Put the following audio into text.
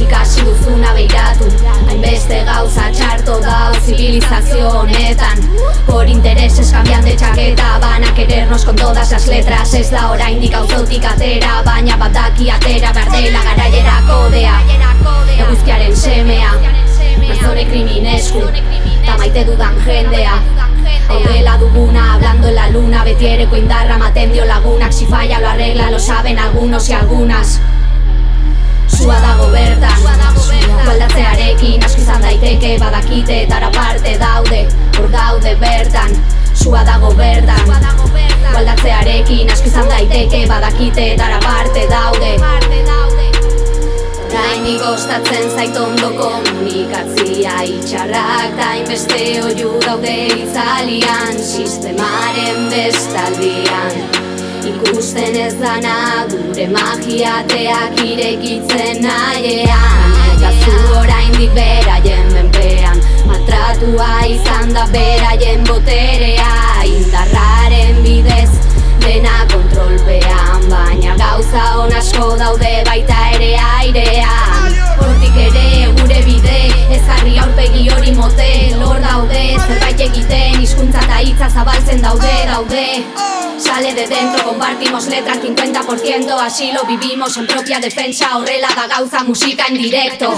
ikasi duzuna beiratu. Hainbeste gauza txarto dau zibilizazio honetan. Por intereses cambian de chaqueta, van a querernos con todas las letras. Ez da oraindik auzotik atera, baina badaki atera behar dela garailerako dea. Eguzkiaren semea, Marzone kriminesku, ta maite dudan jendea. Hau dela duguna, hablando en la luna, betiereko indarra maten dio lagunak. Si falla lo arregla, lo saben algunos y algunas. Sua dago bertan, gualdatzearekin asko izan daiteke, badakite etara parte daude, hor daude bertan. Sua dago bertan, gualdatzearekin asko izan daiteke, badakite etara parte daude. Oraindik kostatzen zait ondo komunikatzia, itxarrak ta hainbeste oihu daude itzalian, sistemaren bestaldian. Ikusten ez dana gure magiateak irekitzen nahiean. Eta zu oraindik beraien menpean, maltratua izan da beraien boterea. Indarraren bidez dena kontrolpean, baina gauza hon asko daude baita ere airean. Hortik ere gure bide, ez jarri aurpegi hori mote. Lor daude, zerbait egiten, hizkuntza eta hitza zabaltzen daude. Sale de dentro, compartimos letras 50%, así lo vivimos en propia defensa. Horrela da gauza musika en directo.